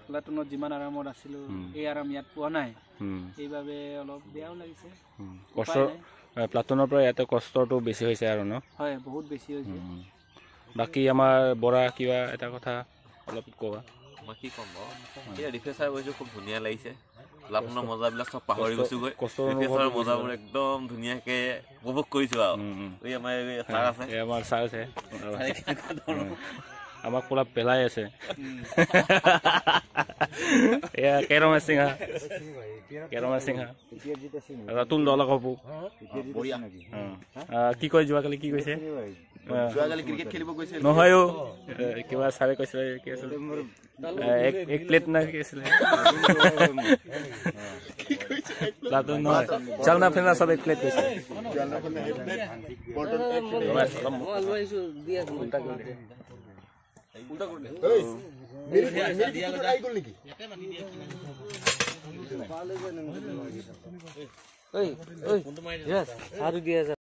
প্লাটুনত যিমান আৰামত আছিলোঁ এই আৰাম ইয়াত পোৱা নাই সেইবাবে অলপ বেয়াও লাগিছে কষ্ট প্লাটুনৰ পৰা ইয়াতে কষ্টটো বেছি হৈছে আৰু ন হয় বহুত বেছি হৈছে বাকী আমাৰ বৰা কিবা এটা কথা অলপ ক'বা মই কি ক'ম এই ৰিফ্ৰেছাৰ গৈছোঁ খুব ধুনীয়া লাগিছে প্লাটুনৰ মজাবিলাক চব পাহৰি গৈছোঁ গৈ ৰিফ্ৰেছাৰৰ মজাবোৰ একদম ধুনীয়াকৈ উপভোগ কৰিছোঁ আৰু এই আমাৰ ছাৰ আছে আমাৰ ছাৰ আছে আমাক পুৰা পেলাই আছে এয়া কেৰমা সিংহা ৰাতুল দলা কপু কি কয় যোৱাকালি কি কৈছে ক্ৰিকেট খেলিব গৈছে নহয় কিবা ছাৰে কৈছিলে কি আছিলে এক প্লেট না কি আছিলে প্লাটুন নহয় চালনা ফেলনা সব এক প্লেট কৈছে আৰু দিয়া